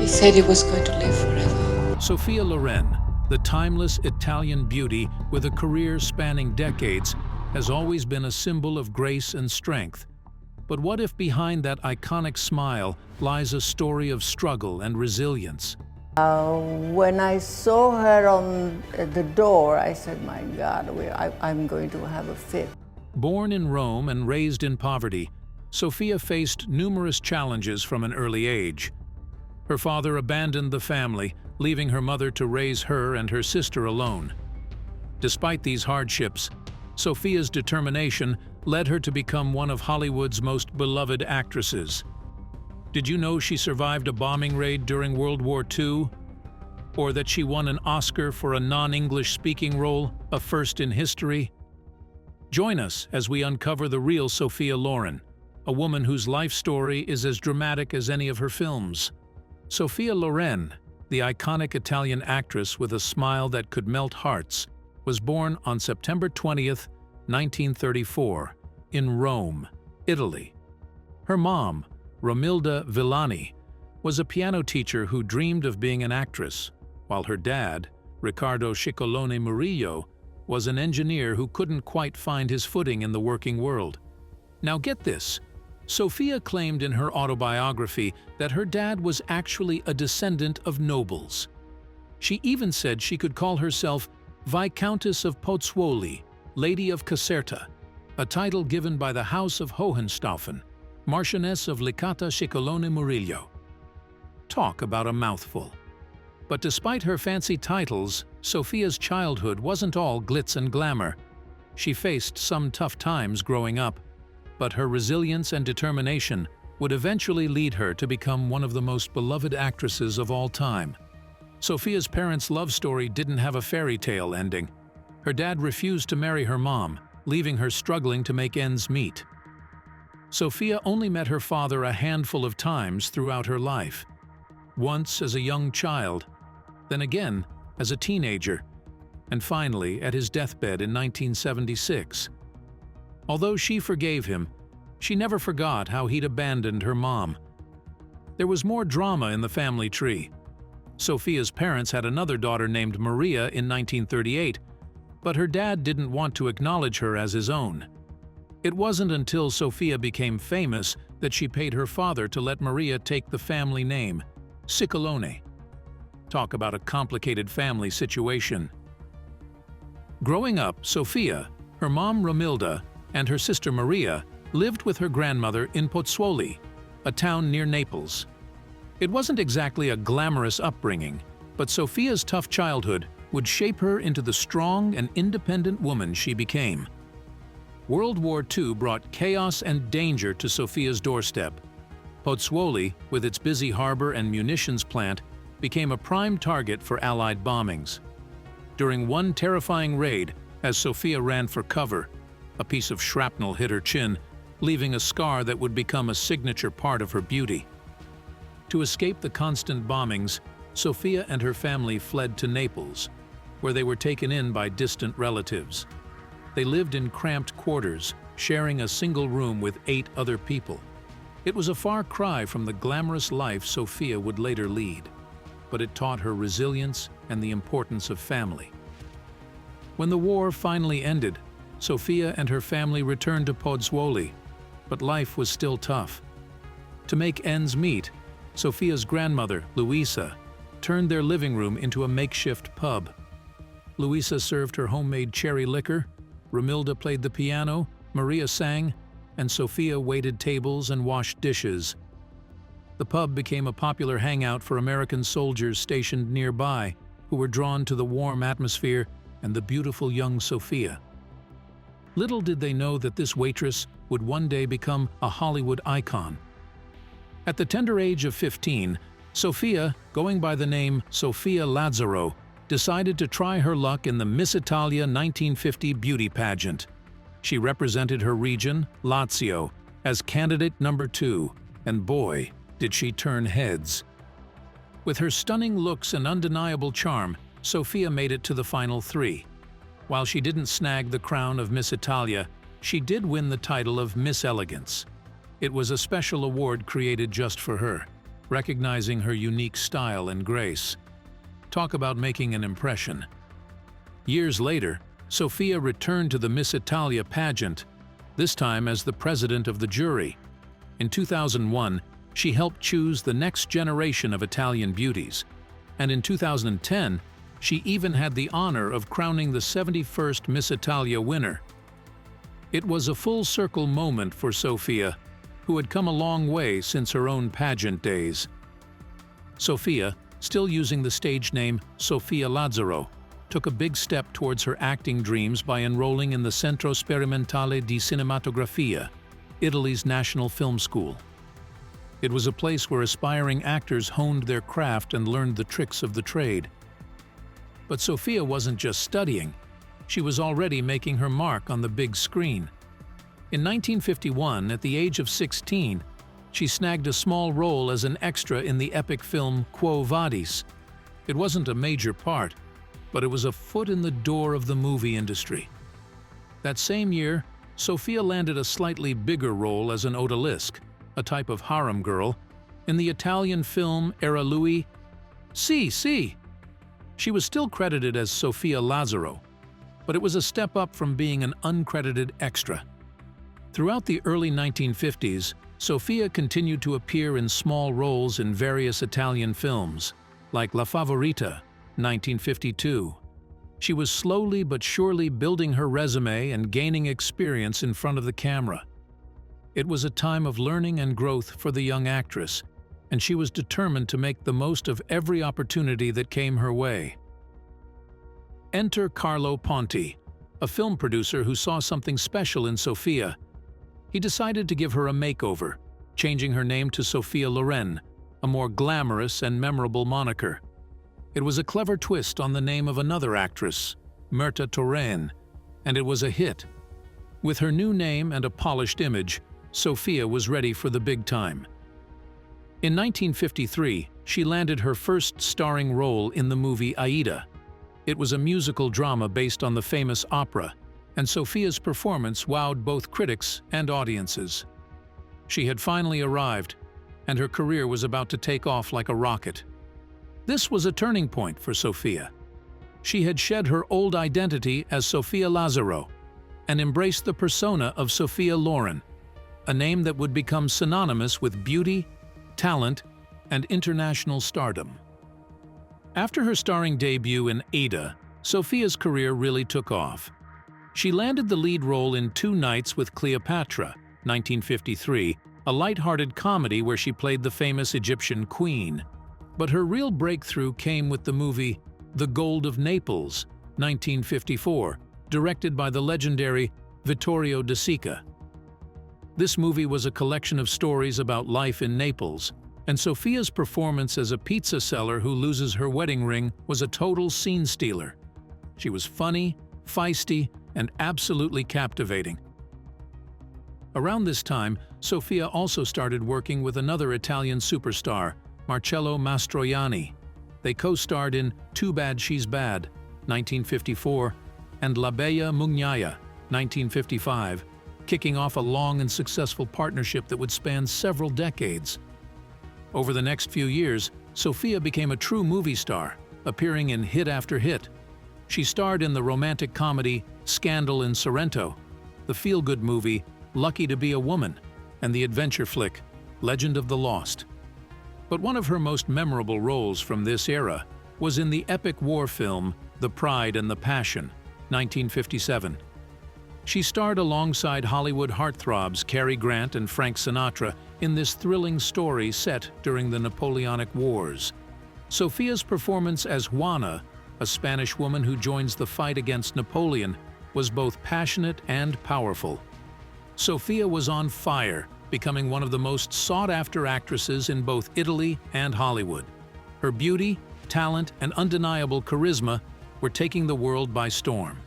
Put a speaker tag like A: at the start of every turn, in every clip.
A: He said he was going to live forever.
B: Sophia Loren, the timeless Italian beauty with a career spanning decades, has always been a symbol of grace and strength. But what if behind that iconic smile lies a story of struggle and resilience?
C: When I saw her on the door, I said, my God, I'm going to have a fit.
B: Born in Rome and raised in poverty, Sophia faced numerous challenges from an early age. Her father abandoned the family, leaving her mother to raise her and her sister alone. Despite these hardships, Sophia's determination led her to become one of Hollywood's most beloved actresses. Did you know she survived a bombing raid during World War II? Or that she won an Oscar for a non-English speaking role, a first in history? Join us as we uncover the real Sophia Loren, a woman whose life story is as dramatic as any of her films. Sophia Loren, the iconic Italian actress with a smile that could melt hearts, was born on September 20th, 1934, in Rome, Italy. Her mom, Romilda Villani, was a piano teacher who dreamed of being an actress, while her dad, Riccardo Ciccolone Murillo, was an engineer who couldn't quite find his footing in the working world. Now get this, Sophia claimed in her autobiography that her dad was actually a descendant of nobles. She even said she could call herself Viscountess of Pozzuoli, Lady of Caserta, a title given by the House of Hohenstaufen, Marchioness of Licata Ciccolone Murillo. Talk about a mouthful. But despite her fancy titles, Sophia's childhood wasn't all glitz and glamour. She faced some tough times growing up, but her resilience and determination would eventually lead her to become one of the most beloved actresses of all time. Sophia's parents' love story didn't have a fairy tale ending. Her dad refused to marry her mom, leaving her struggling to make ends meet. Sophia only met her father a handful of times throughout her life. Once as a young child, then again as a teenager, and finally at his deathbed in 1976. Although she forgave him, she never forgot how he'd abandoned her mom. There was more drama in the family tree. Sophia's parents had another daughter named Maria in 1938, but her dad didn't want to acknowledge her as his own. It wasn't until Sophia became famous that she paid her father to let Maria take the family name, Ciccolone. Talk about a complicated family situation. Growing up, Sophia, her mom Romilda, and her sister Maria lived with her grandmother in Pozzuoli, a town near Naples. It wasn't exactly a glamorous upbringing, but Sophia's tough childhood would shape her into the strong and independent woman she became. World War II brought chaos and danger to Sophia's doorstep. Pozzuoli, with its busy harbor and munitions plant, became a prime target for Allied bombings. During one terrifying raid, as Sophia ran for cover, a piece of shrapnel hit her chin, leaving a scar that would become a signature part of her beauty. To escape the constant bombings, Sophia and her family fled to Naples, where they were taken in by distant relatives. They lived in cramped quarters, sharing a single room with 8 other people. It was a far cry from the glamorous life Sophia would later lead, but it taught her resilience and the importance of family. When the war finally ended, Sophia and her family returned to Pozzuoli, but life was still tough. To make ends meet, Sophia's grandmother, Luisa, turned their living room into a makeshift pub. Luisa served her homemade cherry liquor, Romilda played the piano, Maria sang, and Sophia waited tables and washed dishes. The pub became a popular hangout for American soldiers stationed nearby, who were drawn to the warm atmosphere and the beautiful young Sophia. Little did they know that this waitress would one day become a Hollywood icon. At the tender age of 15, Sophia, going by the name Sophia Lazzaro, decided to try her luck in the Miss Italia 1950 beauty pageant. She represented her region, Lazio, as candidate number 2, and boy, did she turn heads. With her stunning looks and undeniable charm, Sophia made it to the final 3. While she didn't snag the crown of Miss Italia, she did win the title of Miss Elegance. It was a special award created just for her. recognizing her unique style and grace. Talk about making an impression. Years later, Sophia returned to the Miss Italia pageant, this time as the president of the jury. In 2001, she helped choose the next generation of Italian beauties, and in 2010, she even had the honor of crowning the 71st Miss Italia winner. It was a full-circle moment for Sophia, who had come a long way since her own pageant days. Sophia, still using the stage name Sophia Lazzaro, took a big step towards her acting dreams by enrolling in the Centro Sperimentale di Cinematografia, Italy's national film school. It was a place where aspiring actors honed their craft and learned the tricks of the trade. But Sophia wasn't just studying, she was already making her mark on the big screen. In 1951, at the age of 16, she snagged a small role as an extra in the epic film Quo Vadis. It wasn't a major part, but it was a foot in the door of the movie industry. That same year, Sophia landed a slightly bigger role as an odalisque, a type of harem girl, in the Italian film Era Lui. Si. She was still credited as Sophia Lazzaro, but it was a step up from being an uncredited extra. Throughout the early 1950s, Sophia continued to appear in small roles in various Italian films, like La Favorita, 1952. She was slowly but surely building her resume and gaining experience in front of the camera. It was a time of learning and growth for the young actress, and she was determined to make the most of every opportunity that came her way. Enter Carlo Ponti, a film producer who saw something special in Sophia. He decided to give her a makeover, changing her name to Sophia Loren, a more glamorous and memorable moniker. It was a clever twist on the name of another actress, Myrta Torren, and it was a hit. With her new name and a polished image, Sophia was ready for the big time. In 1953, she landed her first starring role in the movie Aida. It was a musical drama based on the famous opera, and Sophia's performance wowed both critics and audiences. She had finally arrived, and her career was about to take off like a rocket. This was a turning point for Sophia. She had shed her old identity as Sophia Lazzaro and embraced the persona of Sophia Loren, a name that would become synonymous with beauty, talent, and international stardom. After her starring debut in Aida, Sophia's career really took off. She landed the lead role in Two Nights with Cleopatra, 1953, a light-hearted comedy where she played the famous Egyptian queen. But her real breakthrough came with the movie The Gold of Naples, 1954, directed by the legendary Vittorio De Sica. This movie was a collection of stories about life in Naples, and Sophia's performance as a pizza seller who loses her wedding ring was a total scene stealer. She was funny, feisty, and absolutely captivating. Around this time, Sophia also started working with another Italian superstar, Marcello Mastroianni. They co-starred in Too Bad She's Bad, 1954, and La Bella Mugnaia, 1955, kicking off a long and successful partnership that would span several decades. Over the next few years, Sophia became a true movie star, appearing in hit after hit. She starred in the romantic comedy Scandal in Sorrento, the feel-good movie Lucky to Be a Woman, and the adventure flick Legend of the Lost. But one of her most memorable roles from this era was in the epic war film The Pride and the Passion, 1957. She starred alongside Hollywood heartthrobs Cary Grant and Frank Sinatra in this thrilling story set during the Napoleonic Wars. Sophia's performance as Juana, a Spanish woman who joins the fight against Napoleon, was both passionate and powerful. Sophia was on fire, becoming one of the most sought-after actresses in both Italy and Hollywood. Her beauty, talent, and undeniable charisma were taking the world by storm.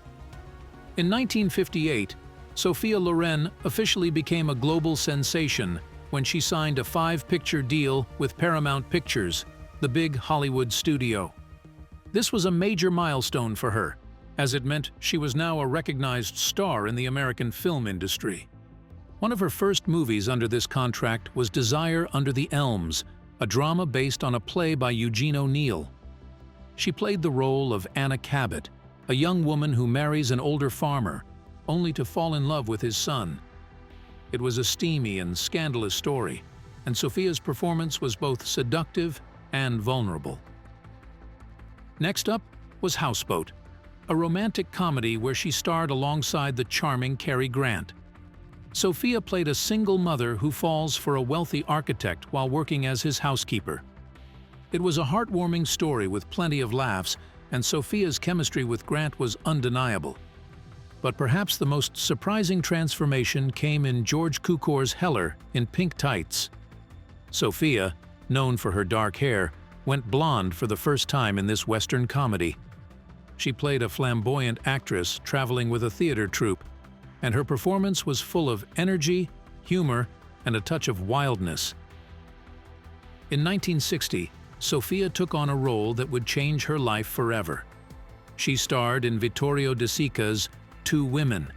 B: In 1958, Sophia Loren officially became a global sensation when she signed a 5-picture deal with Paramount Pictures, the big Hollywood studio. This was a major milestone for her, as it meant she was now a recognized star in the American film industry. One of her first movies under this contract was Desire Under the Elms, a drama based on a play by Eugene O'Neill. She played the role of Anna Cabot, a young woman who marries an older farmer, only to fall in love with his son. It was a steamy and scandalous story, and Sophia's performance was both seductive and vulnerable. Next up was Houseboat, a romantic comedy where she starred alongside the charming Cary Grant. Sophia played a single mother who falls for a wealthy architect while working as his housekeeper. It was a heartwarming story with plenty of laughs, and Sophia's chemistry with Grant was undeniable. But perhaps the most surprising transformation came in George Cukor's Heller in Pink Tights. Sophia, known for her dark hair, went blonde for the first time in this Western comedy. She played a flamboyant actress traveling with a theater troupe, and her performance was full of energy, humor, and a touch of wildness. In 1960, Sophia took on a role that would change her life forever. She starred in Vittorio De Sica's Two Women,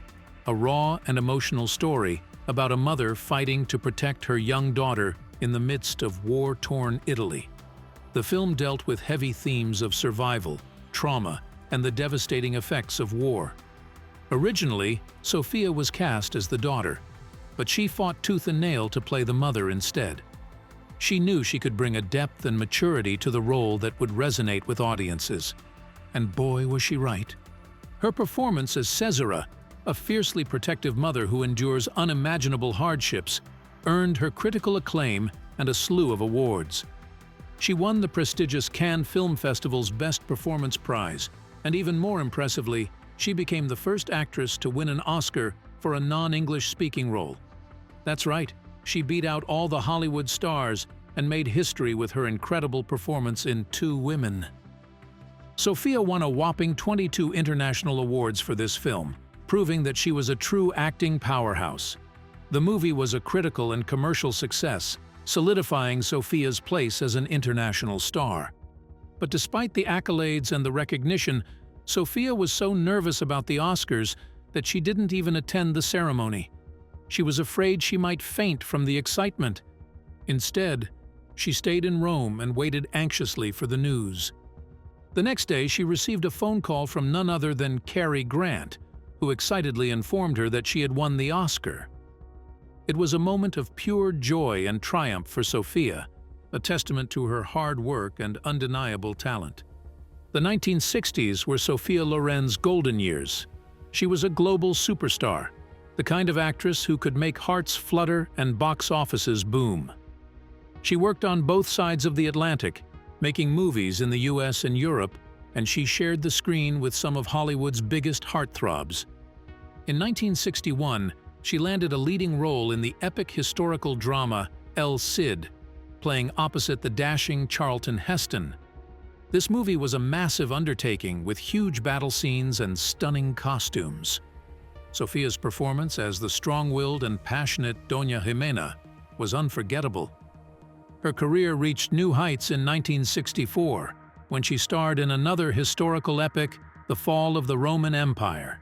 B: a raw and emotional story about a mother fighting to protect her young daughter in the midst of war-torn Italy. The film dealt with heavy themes of survival, trauma, and the devastating effects of war. Originally, Sophia was cast as the daughter, but she fought tooth and nail to play the mother instead. She knew she could bring a depth and maturity to the role that would resonate with audiences. And boy, was she right. Her performance as Caesara, a fiercely protective mother who endures unimaginable hardships, earned her critical acclaim and a slew of awards. She won the prestigious Cannes Film Festival's Best Performance Prize, and even more impressively, she became the first actress to win an Oscar for a non-English speaking role. That's right, she beat out all the Hollywood stars and made history with her incredible performance in Two Women. Sophia won a whopping 22 international awards for this film, proving that she was a true acting powerhouse. The movie was a critical and commercial success, solidifying Sophia's place as an international star. But despite the accolades and the recognition, Sophia was so nervous about the Oscars that she didn't even attend the ceremony. She was afraid she might faint from the excitement. Instead, she stayed in Rome and waited anxiously for the news. The next day, she received a phone call from none other than Cary Grant, who excitedly informed her that she had won the Oscar. It was a moment of pure joy and triumph for Sophia, a testament to her hard work and undeniable talent. The 1960s were Sophia Loren's golden years. She was a global superstar, the kind of actress who could make hearts flutter and box offices boom. She worked on both sides of the Atlantic, making movies in the US and Europe, and she shared the screen with some of Hollywood's biggest heartthrobs. In 1961, she landed a leading role in the epic historical drama El Cid, playing opposite the dashing Charlton Heston. This movie was a massive undertaking with huge battle scenes and stunning costumes. Sophia's performance as the strong-willed and passionate Doña Jimena was unforgettable. Her career reached new heights in 1964, when she starred in another historical epic, The Fall of the Roman Empire.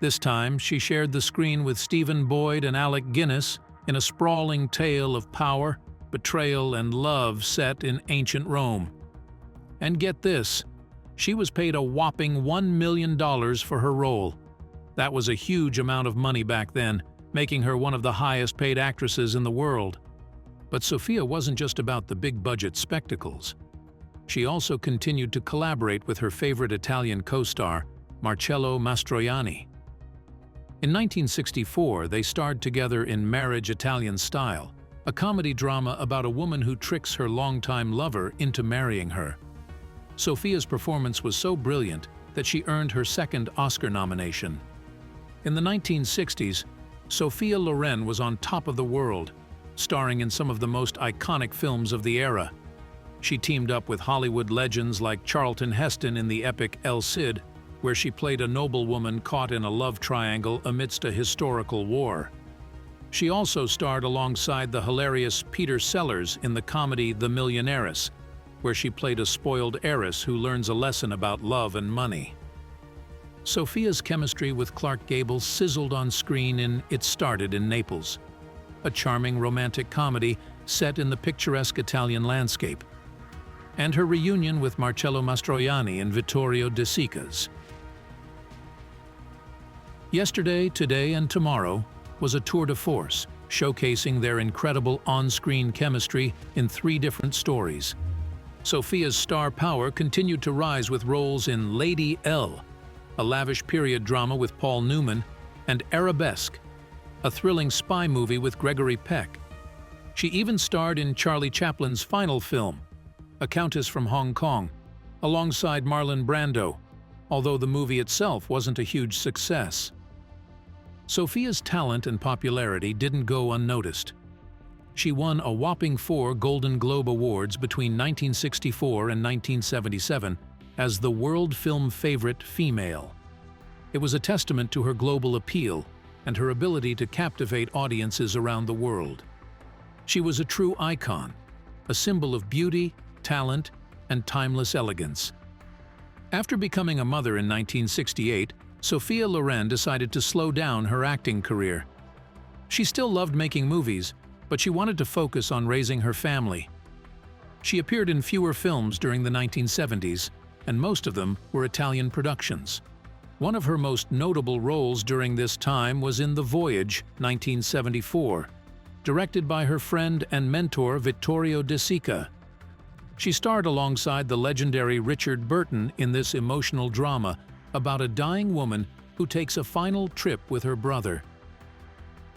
B: This time, she shared the screen with Stephen Boyd and Alec Guinness in a sprawling tale of power, betrayal, and love set in ancient Rome. And get this, she was paid a whopping $1 million for her role. That was a huge amount of money back then, making her one of the highest-paid actresses in the world. But Sophia wasn't just about the big-budget spectacles. She also continued to collaborate with her favorite Italian co-star, Marcello Mastroianni. In 1964, they starred together in Marriage Italian Style, a comedy drama about a woman who tricks her longtime lover into marrying her. Sophia's performance was so brilliant that she earned her second Oscar nomination. In the 1960s, Sophia Loren was on top of the world, starring in some of the most iconic films of the era. She teamed up with Hollywood legends like Charlton Heston in the epic El Cid, where she played a noblewoman caught in a love triangle amidst a historical war. She also starred alongside the hilarious Peter Sellers in the comedy The Millionaires, where she played a spoiled heiress who learns a lesson about love and money. Sophia's chemistry with Clark Gable sizzled on screen in It Started in Naples, a charming romantic comedy set in the picturesque Italian landscape, and her reunion with Marcello Mastroianni and Vittorio De Sica's. Yesterday, Today, and Tomorrow was a tour de force, showcasing their incredible on-screen chemistry in 3 different stories. Sophia's star power continued to rise with roles in Lady L, a lavish period drama with Paul Newman, and Arabesque, a thrilling spy movie with Gregory Peck. She even starred in Charlie Chaplin's final film, A Countess from Hong Kong, alongside Marlon Brando, although the movie itself wasn't a huge success. Sophia's talent and popularity didn't go unnoticed. She won a whopping 4 Golden Globe Awards between 1964 and 1977 as the World Film Favorite Female. It was a testament to her global appeal and her ability to captivate audiences around the world. She was a true icon, a symbol of beauty, talent, and timeless elegance. After becoming a mother in 1968, Sophia Loren decided to slow down her acting career. She still loved making movies, but she wanted to focus on raising her family. She appeared in fewer films during the 1970s, and most of them were Italian productions. One of her most notable roles during this time was in The Voyage, 1974, directed by her friend and mentor Vittorio De Sica. She starred alongside the legendary Richard Burton in this emotional drama about a dying woman who takes a final trip with her brother.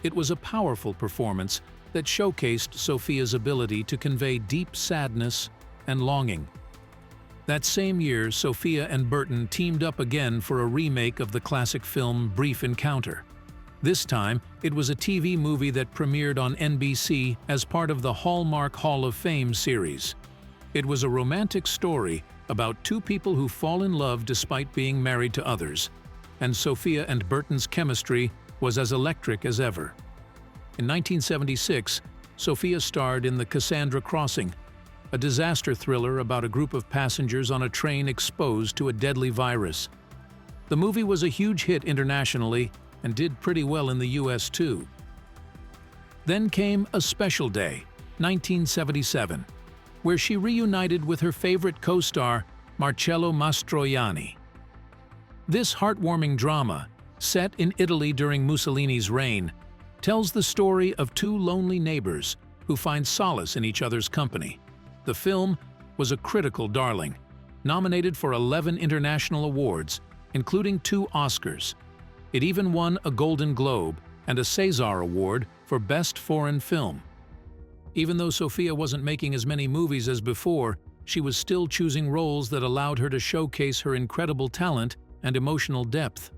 B: It was a powerful performance that showcased Sophia's ability to convey deep sadness and longing. That same year, Sophia and Burton teamed up again for a remake of the classic film Brief Encounter. This time, it was a TV movie that premiered on NBC as part of the Hallmark Hall of Fame series. It was a romantic story about 2 people who fall in love despite being married to others, and Sophia and Burton's chemistry was as electric as ever. In 1976, Sophia starred in The Cassandra Crossing, a disaster thriller about a group of passengers on a train exposed to a deadly virus. The movie was a huge hit internationally and did pretty well in the US too. Then came A Special Day, 1977, where she reunited with her favorite co-star, Marcello Mastroianni. This heartwarming drama, set in Italy during Mussolini's reign, tells the story of 2 lonely neighbors who find solace in each other's company. The film was a critical darling, nominated for 11 international awards, including 2 Oscars. It even won a Golden Globe and a César Award for Best Foreign Film. Even though Sophia wasn't making as many movies as before, she was still choosing roles that allowed her to showcase her incredible talent and emotional depth.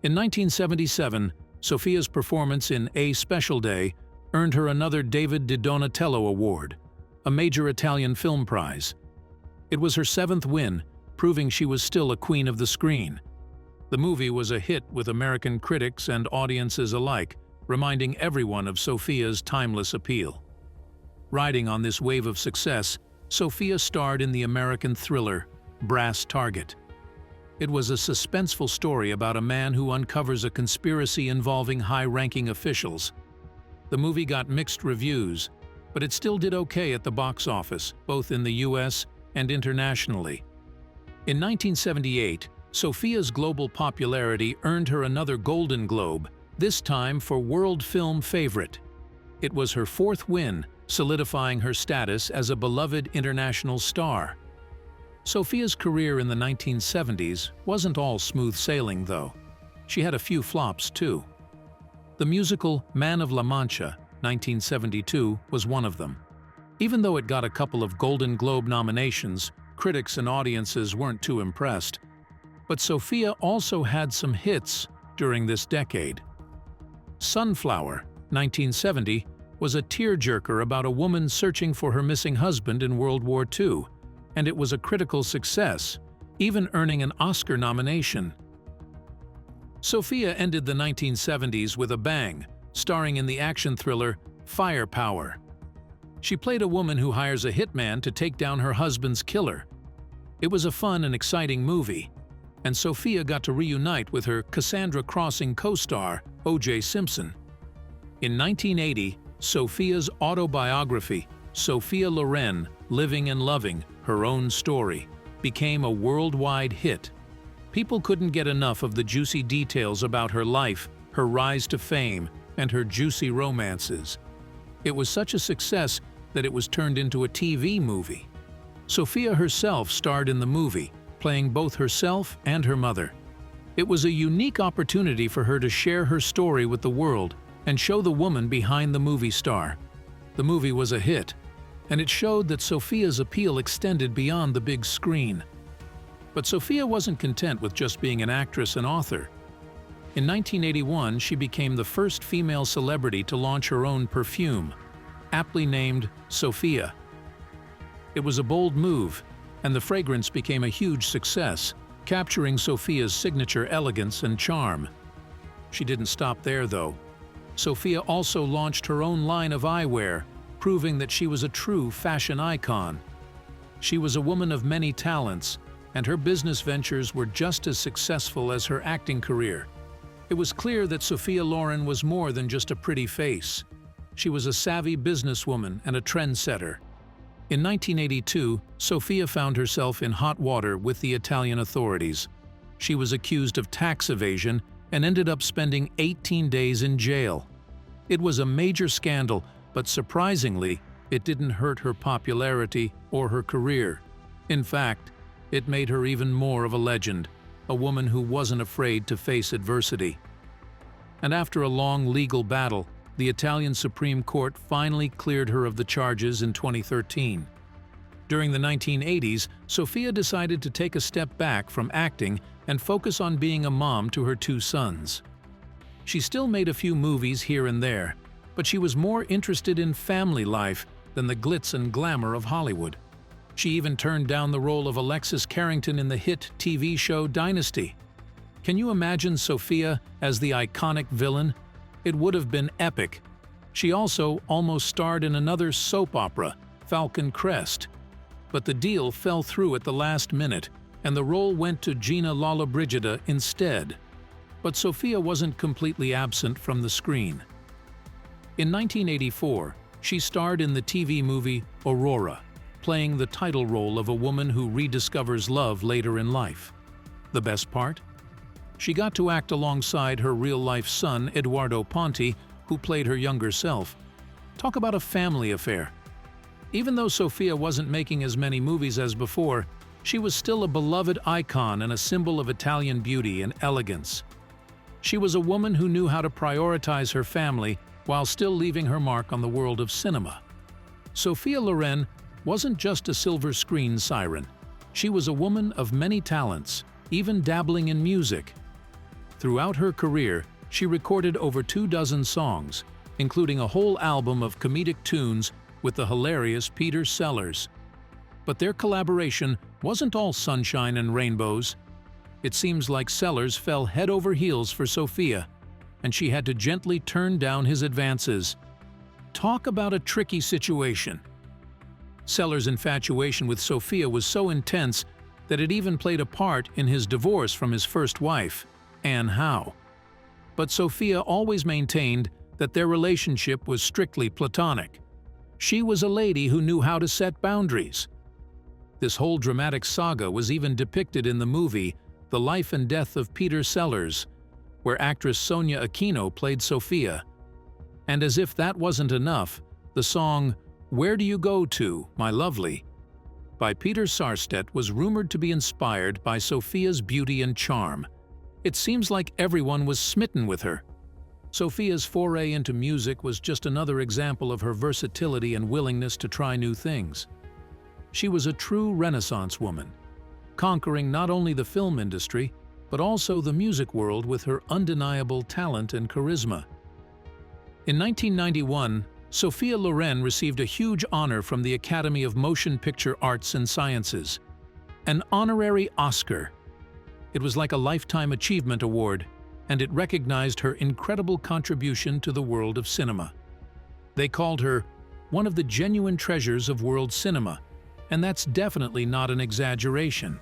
B: In 1977, Sophia's performance in A Special Day earned her another David di Donatello Award, a major Italian film prize. It was her 7th win, proving she was still a queen of the screen. The movie was a hit with American critics and audiences alike, reminding everyone of Sophia's timeless appeal. Riding on this wave of success, Sophia starred in the American thriller Brass Target. It was a suspenseful story about a man who uncovers a conspiracy involving high-ranking officials. The movie got mixed reviews, but it still did okay at the box office, both in the US and internationally. In 1978, Sophia's global popularity earned her another Golden Globe, this time for World Film Favorite. It was her 4th win, solidifying her status as a beloved international star. Sophia's career in the 1970s wasn't all smooth sailing, though. She had a few flops, too. The musical Man of La Mancha, 1972, was one of them. Even though it got a couple of Golden Globe nominations, critics and audiences weren't too impressed. But Sophia also had some hits during this decade. Sunflower, 1970, was a tearjerker about a woman searching for her missing husband in World War II, and it was a critical success, even earning an Oscar nomination. Sophia ended the 1970s with a bang, starring in the action thriller Firepower. She played a woman who hires a hitman to take down her husband's killer. It was a fun and exciting movie, and Sophia got to reunite with her Cassandra Crossing co-star, O.J. Simpson. In 1980, Sophia's autobiography, Sophia Loren, Living and Loving, Her Own Story, became a worldwide hit. People couldn't get enough of the juicy details about her life, her rise to fame, and her juicy romances. It was such a success that it was turned into a TV movie. Sophia herself starred in the movie, playing both herself and her mother. It was a unique opportunity for her to share her story with the world and show the woman behind the movie star. The movie was a hit, and it showed that Sophia's appeal extended beyond the big screen. But Sophia wasn't content with just being an actress and author. In 1981, she became the first female celebrity to launch her own perfume, aptly named Sophia. It was a bold move, and the fragrance became a huge success, capturing Sophia's signature elegance and charm. She didn't stop there, though. Sophia also launched her own line of eyewear, proving that she was a true fashion icon. She was a woman of many talents, and her business ventures were just as successful as her acting career. It was clear that Sophia Loren was more than just a pretty face. She was a savvy businesswoman and a trendsetter. In 1982, Sophia found herself in hot water with the Italian authorities. She was accused of tax evasion and ended up spending 18 days in jail. It was a major scandal, but surprisingly, it didn't hurt her popularity or her career. In fact, it made her even more of a legend, a woman who wasn't afraid to face adversity. And after a long legal battle, the Italian Supreme Court finally cleared her of the charges in 2013. During the 1980s, Sophia decided to take a step back from acting and focus on being a mom to her two sons. She still made a few movies here and there, but she was more interested in family life than the glitz and glamour of Hollywood. She even turned down the role of Alexis Carrington in the hit TV show Dynasty. Can you imagine Sophia as the iconic villain? It would have been epic. She also almost starred in another soap opera, Falcon Crest. But the deal fell through at the last minute, and the role went to Gina Lollobrigida instead. But Sophia wasn't completely absent from the screen. In 1984, she starred in the TV movie Aurora, playing the title role of a woman who rediscovers love later in life. The best part? She got to act alongside her real-life son, Eduardo Ponti, who played her younger self. Talk about a family affair. Even though Sophia wasn't making as many movies as before, she was still a beloved icon and a symbol of Italian beauty and elegance. She was a woman who knew how to prioritize her family while still leaving her mark on the world of cinema. Sophia Loren wasn't just a silver screen siren. She was a woman of many talents, even dabbling in music. Throughout her career, she recorded over 24 songs, including a whole album of comedic tunes with the hilarious Peter Sellers. But their collaboration wasn't all sunshine and rainbows. It seems like Sellers fell head over heels for Sophia, and she had to gently turn down his advances. Talk about a tricky situation. Sellers' infatuation with Sophia was so intense that it even played a part in his divorce from his first wife, Anne Howe. But Sophia always maintained that their relationship was strictly platonic. She was a lady who knew how to set boundaries. This whole dramatic saga was even depicted in the movie The Life and Death of Peter Sellers, where actress Sonia Aquino played Sophia. And as if that wasn't enough, the song "Where Do You Go To, My Lovely" by Peter Sarstedt was rumored to be inspired by Sophia's beauty and charm. It seems like everyone was smitten with her. Sophia's foray into music was just another example of her versatility and willingness to try new things. She was a true Renaissance woman, conquering not only the film industry, but also the music world with her undeniable talent and charisma. In 1991, Sophia Loren received a huge honor from the Academy of Motion Picture Arts and Sciences, an honorary Oscar. It was like a Lifetime Achievement Award, and it recognized her incredible contribution to the world of cinema. They called her one of the genuine treasures of world cinema, and that's definitely not an exaggeration.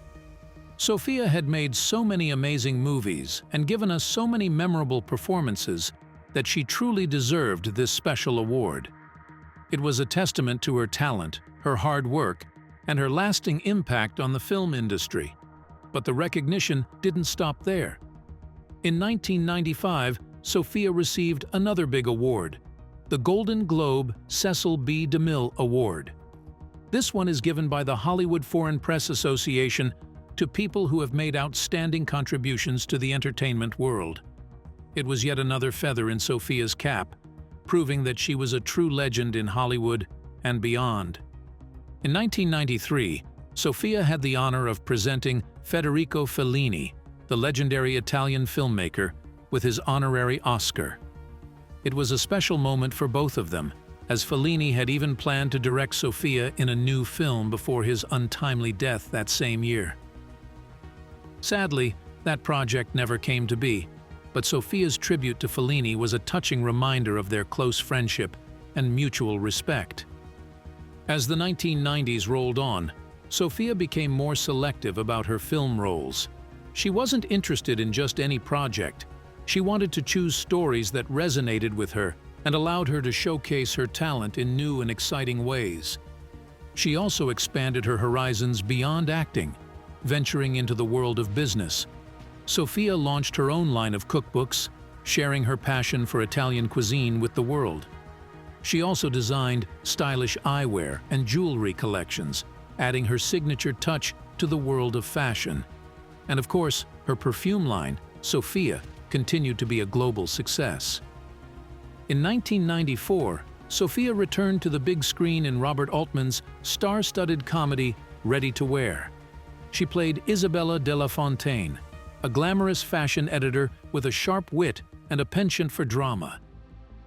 B: Sophia had made so many amazing movies and given us so many memorable performances that she truly deserved this special award. It was a testament to her talent, her hard work, and her lasting impact on the film industry. But the recognition didn't stop there. In 1995, Sophia received another big award, the Golden Globe Cecil B. DeMille Award. This one is given by the Hollywood Foreign Press Association to people who have made outstanding contributions to the entertainment world. It was yet another feather in Sophia's cap, proving that she was a true legend in Hollywood and beyond. In 1993, Sophia had the honor of presenting Federico Fellini, the legendary Italian filmmaker, with his honorary Oscar. It was a special moment for both of them, as Fellini had even planned to direct Sophia in a new film before his untimely death that same year. Sadly, that project never came to be, but Sophia's tribute to Fellini was a touching reminder of their close friendship and mutual respect. As the 1990s rolled on, Sophia became more selective about her film roles. She wasn't interested in just any project. She wanted to choose stories that resonated with her and allowed her to showcase her talent in new and exciting ways. She also expanded her horizons beyond acting, venturing into the world of business. Sophia launched her own line of cookbooks, sharing her passion for Italian cuisine with the world. She also designed stylish eyewear and jewelry collections, adding her signature touch to the world of fashion. And of course, her perfume line, Sophia, continued to be a global success. In 1994, Sophia returned to the big screen in Robert Altman's star-studded comedy Ready to Wear. She played Isabella de la Fontaine, a glamorous fashion editor with a sharp wit and a penchant for drama.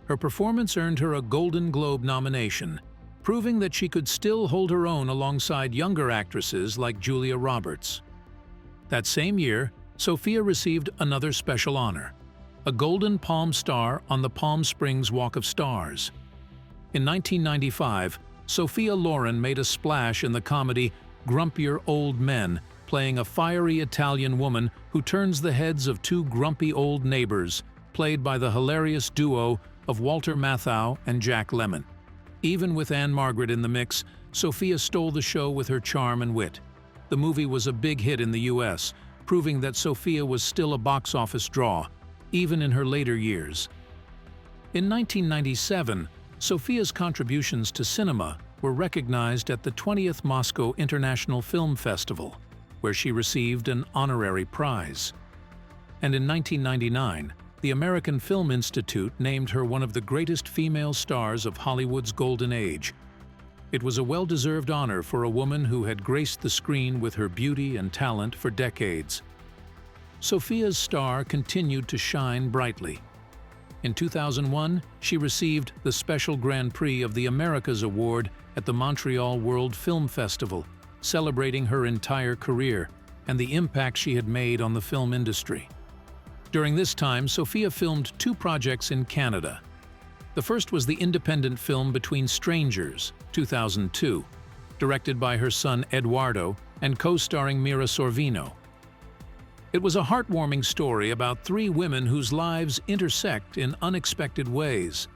B: Her performance earned her a Golden Globe nomination, proving that she could still hold her own alongside younger actresses like Julia Roberts. That same year, Sophia received another special honor, a Golden Palm Star on the Palm Springs Walk of Stars. In 1995, Sophia Loren made a splash in the comedy Grumpier Old Men, playing a fiery Italian woman who turns the heads of two grumpy old neighbors, played by the hilarious duo of Walter Matthau and Jack Lemmon. Even with Anne Margaret in the mix, Sophia stole the show with her charm and wit. The movie was a big hit in the US, proving that Sophia was still a box office draw, even in her later years. In 1997, Sophia's contributions to cinema were recognized at the 20th Moscow International Film Festival, where she received an honorary prize. And in 1999, the American Film Institute named her one of the greatest female stars of Hollywood's golden age. It was a well-deserved honor for a woman who had graced the screen with her beauty and talent for decades. Sophia's star continued to shine brightly. In 2001, she received the Special Grand Prix of the Americas Award at the Montreal World Film Festival, celebrating her entire career and the impact she had made on the film industry. During this time, Sophia filmed 2 projects in Canada. The first was the independent film Between Strangers, 2002, directed by her son Eduardo and co-starring Mira Sorvino. It was a heartwarming story about 3 women whose lives intersect in unexpected ways.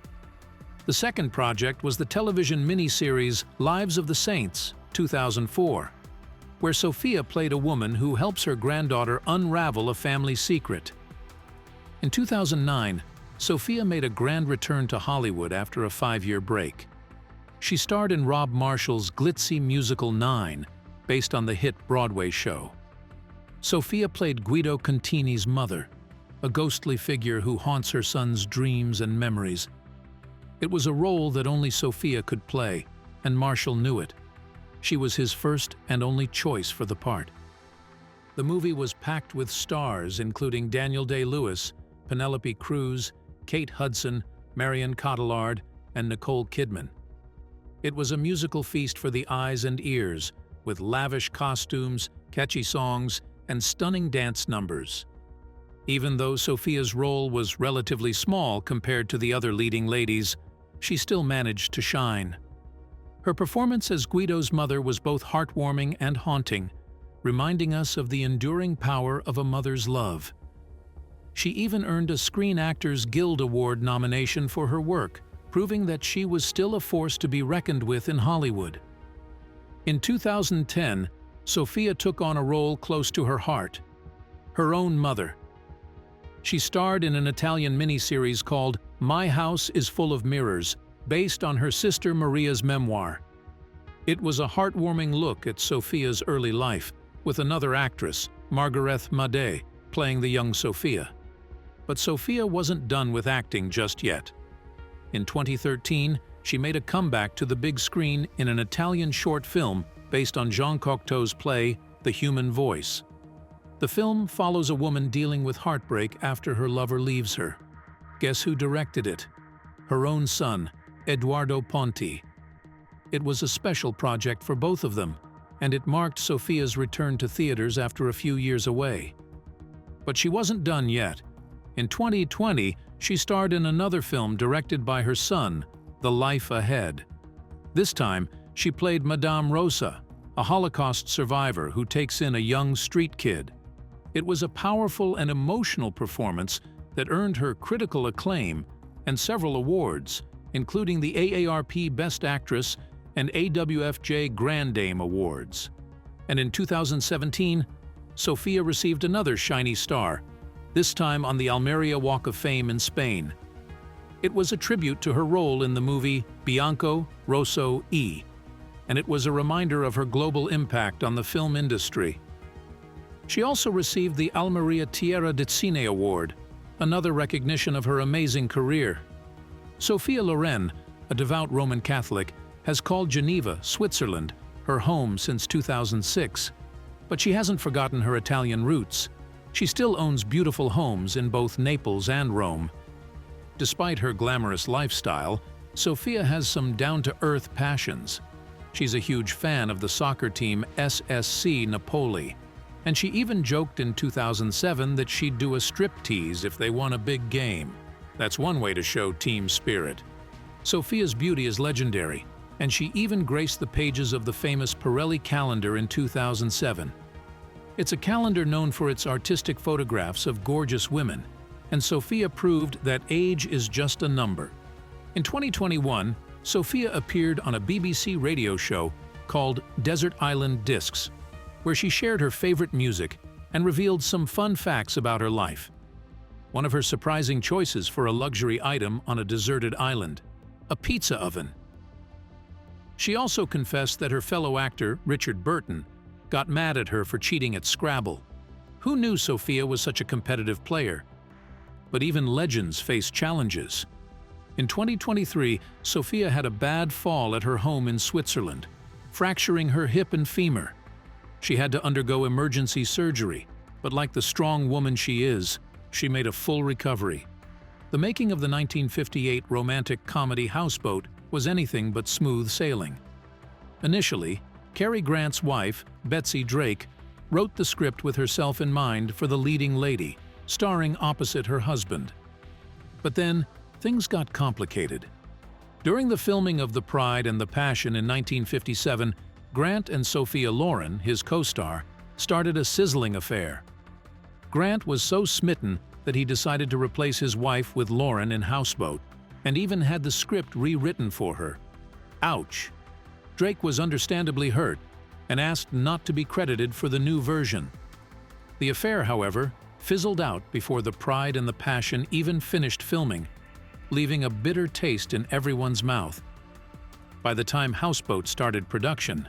B: The second project was the television miniseries Lives of the Saints, 2004, where Sophia played a woman who helps her granddaughter unravel a family secret. In 2009, Sophia made a grand return to Hollywood after a 5-year break. She starred in Rob Marshall's glitzy musical 9, based on the hit Broadway show. Sophia played Guido Contini's mother, a ghostly figure who haunts her son's dreams and memories. It was a role that only Sophia could play, and Marshall knew it. She was his first and only choice for the part. The movie was packed with stars including Daniel Day-Lewis, Penelope Cruz, Kate Hudson, Marion Cotillard, and Nicole Kidman. It was a musical feast for the eyes and ears, with lavish costumes, catchy songs, and stunning dance numbers. Even though Sophia's role was relatively small compared to the other leading ladies, she still managed to shine. Her performance as Guido's mother was both heartwarming and haunting, reminding us of the enduring power of a mother's love. She even earned a Screen Actors Guild Award nomination for her work, proving that she was still a force to be reckoned with in Hollywood. In 2010, Sophia took on a role close to her heart, her own mother. She starred in an Italian miniseries called My House is Full of Mirrors, based on her sister Maria's memoir. It was a heartwarming look at Sophia's early life, with another actress, Margarethe Madej, playing the young Sophia. But Sophia wasn't done with acting just yet. In 2013, she made a comeback to the big screen in an Italian short film based on Jean Cocteau's play The Human Voice. The film follows a woman dealing with heartbreak after her lover leaves her. Guess who directed it? Her own son, Edoardo Ponti. It was a special project for both of them, and it marked Sophia's return to theaters after a few years away. But she wasn't done yet. In 2020, she starred in another film directed by her son, The Life Ahead. This time, she played Madame Rosa, a Holocaust survivor who takes in a young street kid. It was a powerful and emotional performance that earned her critical acclaim and several awards, including the AARP Best Actress and AWFJ Grand Dame Awards. And in 2017, Sophia received another shiny star, this time on the Almeria Walk of Fame in Spain. It was a tribute to her role in the movie Bianco, Rosso, E, and it was a reminder of her global impact on the film industry. She also received the Almeria Tierra de Cine Award, another recognition of her amazing career. Sophia Loren, a devout Roman Catholic, has called Geneva, Switzerland, her home since 2006. But she hasn't forgotten her Italian roots. She still owns beautiful homes in both Naples and Rome. Despite her glamorous lifestyle, Sophia has some down-to-earth passions. She's a huge fan of the soccer team SSC Napoli, and she even joked in 2007 that she'd do a striptease if they won a big game. That's one way to show team spirit. Sophia's beauty is legendary, and she even graced the pages of the famous Pirelli calendar in 2007. It's a calendar known for its artistic photographs of gorgeous women, and Sophia proved that age is just a number. In 2021, Sophia appeared on a BBC radio show called Desert Island Discs, where she shared her favorite music and revealed some fun facts about her life. One of her surprising choices for a luxury item on a deserted island, a pizza oven. She also confessed that her fellow actor, Richard Burton, got mad at her for cheating at Scrabble. Who knew Sophia was such a competitive player? But even legends face challenges. In 2023, Sophia had a bad fall at her home in Switzerland, fracturing her hip and femur. She had to undergo emergency surgery, but like the strong woman she is, she made a full recovery. The making of the 1958 romantic comedy Houseboat was anything but smooth sailing. Initially, Cary Grant's wife, Betsy Drake, wrote the script with herself in mind for the leading lady, starring opposite her husband. But then, things got complicated. During the filming of The Pride and the Passion in 1957, Grant and Sophia Loren, his co-star, started a sizzling affair. Grant was so smitten that he decided to replace his wife with Loren in Houseboat, and even had the script rewritten for her. Ouch! Drake was understandably hurt and asked not to be credited for the new version. The affair, however, fizzled out before The Pride and the Passion even finished filming, leaving a bitter taste in everyone's mouth. By the time Houseboat started production,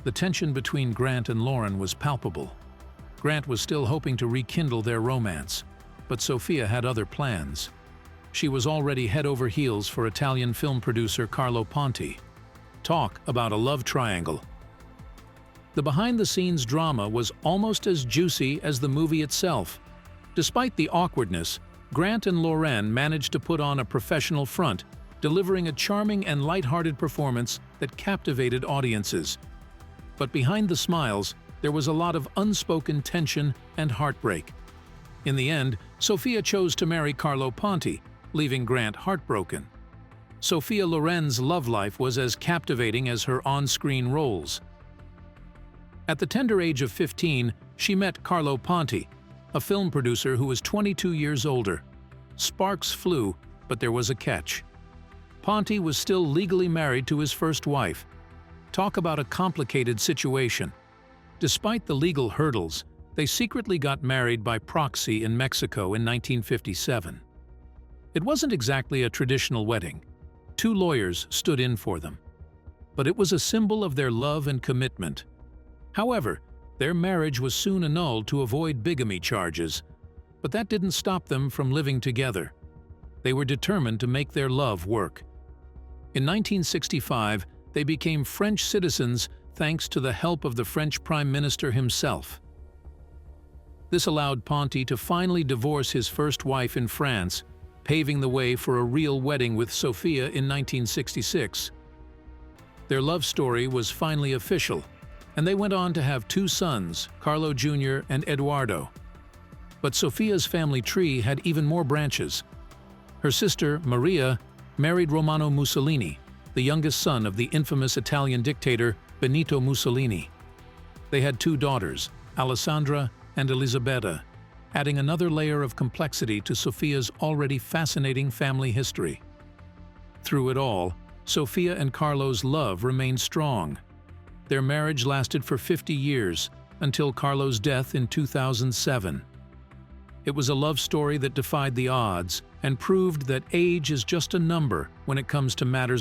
B: the tension between Grant and Loren was palpable. Grant was still hoping to rekindle their romance, but Sophia had other plans. She was already head over heels for Italian film producer Carlo Ponti. Talk about a love triangle. The behind-the-scenes drama was almost as juicy as the movie itself. Despite the awkwardness, Grant and Loren managed to put on a professional front, delivering a charming and light-hearted performance that captivated audiences. But behind the smiles, there was a lot of unspoken tension and heartbreak. In the end, Sophia chose to marry Carlo Ponti, leaving Grant heartbroken. Sophia Loren's love life was as captivating as her on-screen roles. At the tender age of 15, she met Carlo Ponti, a film producer who was 22 years older. Sparks flew, but there was a catch. Ponti was still legally married to his first wife. Talk about a complicated situation. Despite the legal hurdles, they secretly got married by proxy in Mexico in 1957. It wasn't exactly a traditional wedding. 2 lawyers stood in for them. But it was a symbol of their love and commitment. However, their marriage was soon annulled to avoid bigamy charges, but that didn't stop them from living together. They were determined to make their love work. In 1965, they became French citizens thanks to the help of the French Prime Minister himself. This allowed Ponti to finally divorce his first wife in France, paving the way for a real wedding with Sophia in 1966. Their love story was finally official, and they went on to have 2 sons, Carlo Jr. and Eduardo. But Sophia's family tree had even more branches. Her sister, Maria, married Romano Mussolini, the youngest son of the infamous Italian dictator Benito Mussolini. They had 2 daughters, Alessandra and Elisabetta, adding another layer of complexity to Sophia's already fascinating family history. Through it all, Sophia and Carlo's love remained strong. Their marriage lasted for 50 years, until Carlo's death in 2007. It was a love story that defied the odds and proved that age is just a number when it comes to matters